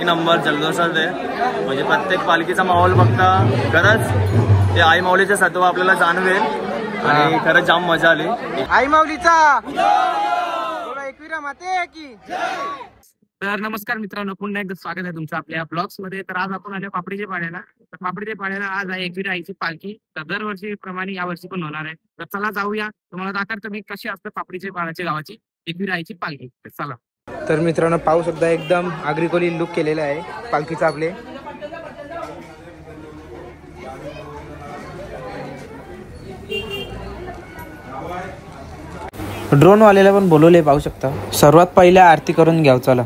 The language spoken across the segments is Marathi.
एक नंबर जल्लोषात आहे. म्हणजे प्रत्येक पालखीचा माहोल बघता खरंच ते आई माऊलीचे सत्व आपल्याला जाणवेल आणि खरंच जाम मजा आली. आई माऊलीचा एकविरा माते की. तर नमस्कार मित्रांनो, पुन्हा एकदा स्वागत आहे तुमचं आपल्या ब्लॉग्स मध्ये. तर आज आपण आलो पापडीच्या पाड्याला. तर पापडीच्या पाड्याला आज आहे एकविरा आईची पालखी. तर दरवर्षी प्रमाणे यावर्षी पण होणार आहे. तर चला जाऊया, तुम्हाला दाखवतो मी कशी असते पापडीच्या पाड्याच्या गावाची एकविरा आईची पालखी. तर चला. तर मित्रांनो पाहू शकता एकदम आगरी लुक केलेला आहे पालखीचा आपले. ड्रोन वालेला पण बोलवले पाहू शकता. सर्वात पहिले आरती करून घ्याव चला.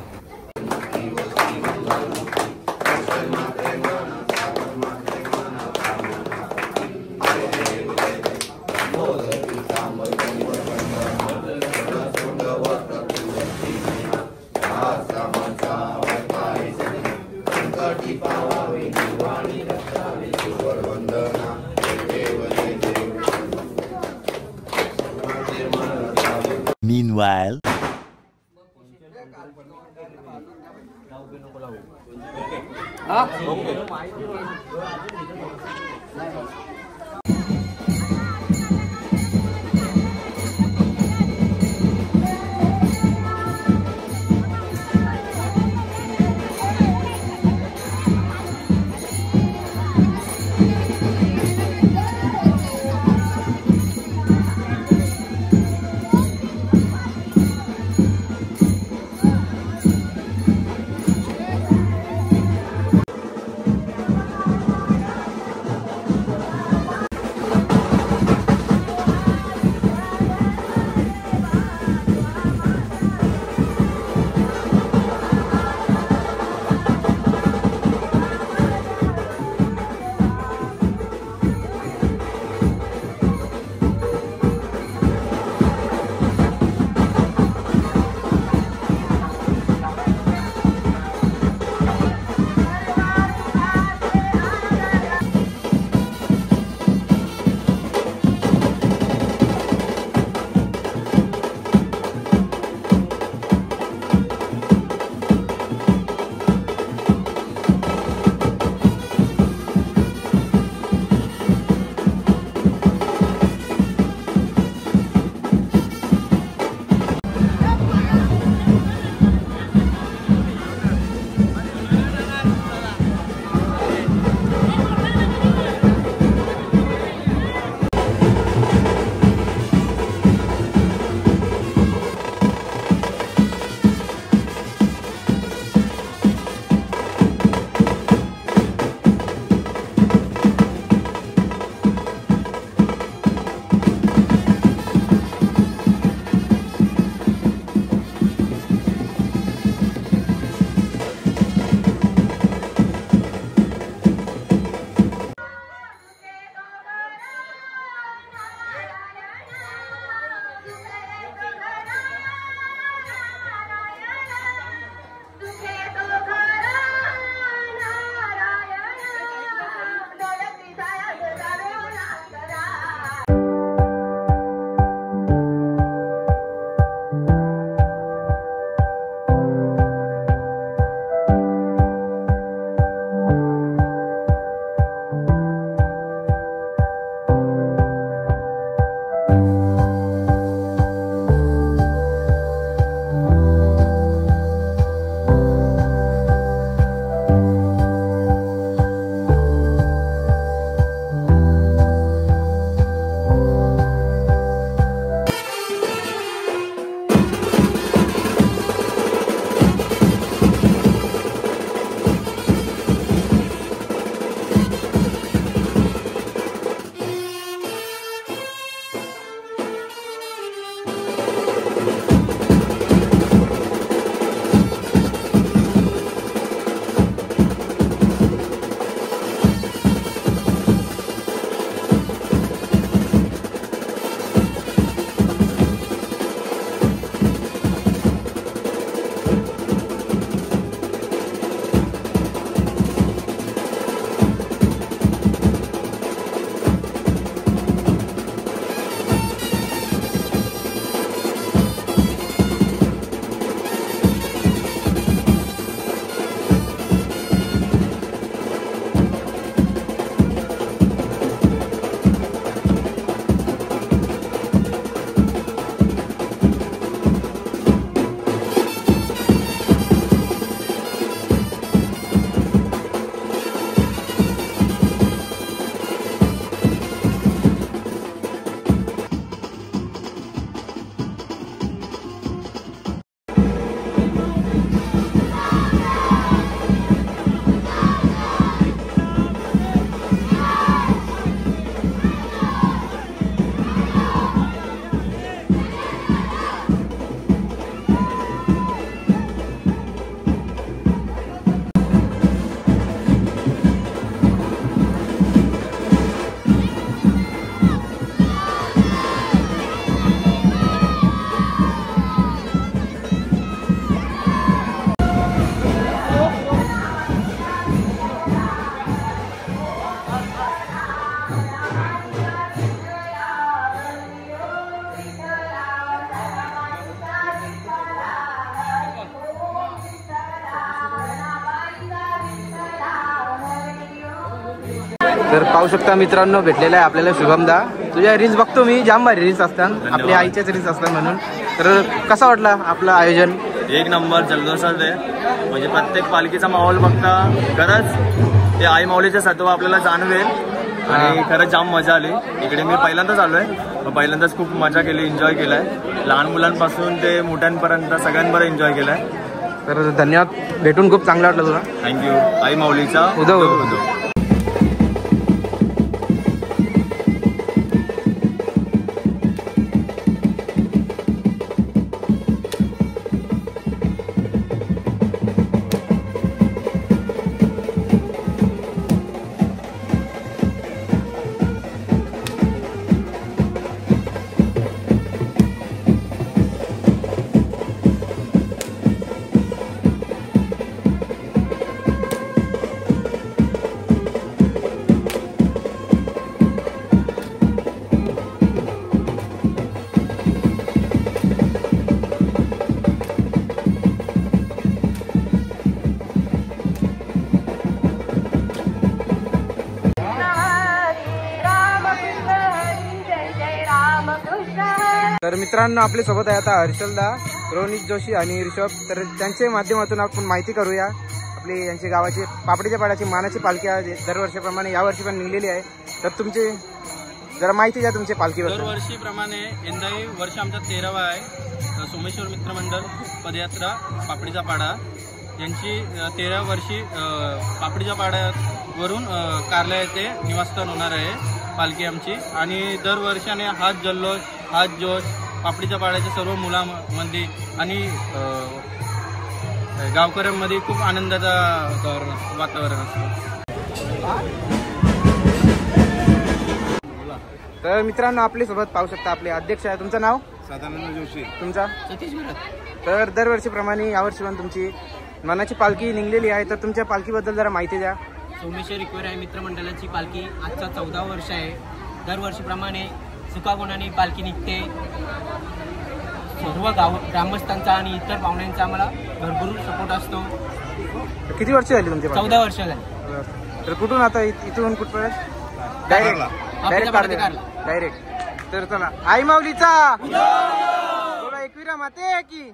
Meanwhile, तर पाहू शकता मित्रांनो, भेटलेला आहे आपल्याला शुभमदा. तुझ्या रील्स बघतो मी, जाम भारी रील्स असतात, आपल्या आईच्याच रील्स असतात म्हणून. तर कसा वाटला आपलं आयोजन? एक नंबर जल्लोषात आहे. म्हणजे प्रत्येक पालखीचा माहोल बघता खरंच ते आई माऊलीचे सत्व आपल्याला जाणवेल आणि खरंच जाम मजा आली. इकडे मी पहिल्यांदाच आलोय, पहिल्यांदाच खूप मजा केली, एन्जॉय केलाय. लहान मुलांपासून ते मोठ्यांपर्यंत सगळ्यांबरोबर एन्जॉय केलाय. तर धन्यवाद, भेटून खूप चांगलं वाटलं तुला. थँक्यू. आई माऊलीचा उदो उदो. तर मित्रांनो, आपल्या सोबत आहे आता हर्षलदा, रोनित जोशी आणि ऋषभ. तर त्यांच्या माध्यमातून आपण माहिती करूया आपली यांची गावाची पापडीच्या पाड्याची मानाची पालखी आहे. दरवर्षीप्रमाणे यावर्षी पण निघलेली आहे. तर तुमची जरा माहिती द्या तुमच्या पालखीबद्दल. दरवर्षीप्रमाणे यंदाही वर्ष आमचा 13वा आहे. सोमेश्वर मित्रमंडळ पदयात्रा पापडीचा पाडा यांची 13व्या वर्षी पापडीच्या पाड्यावरून कार्ला येथे निवासस्थान होणार आहे पालखी आमची. आणि दरवर्षाने हाच जल्लोष, हाच जोश पापडीच्या पाड्याच्या सर्व मुलांमध्ये आणि गावकऱ्यांमध्ये खूप आनंदाचा वातावरण असतं. तर मित्रांनो, आपल्या सोबत पाहू शकता आपले अध्यक्ष आहे. तुमचं नाव? सदानंद जोशी. तुमचा? सतीश भरत. तर दरवर्षीप्रमाणे यावर्षी पण तुमची मनाची पालखी निघलेली आहे. तर तुमच्या पालखीबद्दल जरा माहिती द्या. सोमेश्वर इक्वेराय मित्रमंडळाची पालखी आजचा 14 वर्ष आहे. दरवर्षीप्रमाणे सुखागुणाने पालखी निघते. सर्व ग्रामस्थांचा आणि इतर पाहुण्यांचा आम्हाला भरपूर सपोर्ट असतो. किती वर्ष झाली तुमची पालखी? 14 वर्ष झाली. तर कुठून आता इथून कुठपर्यंत? डायरेक्ट. तर चला, आई माऊलीचा एकविरा माते की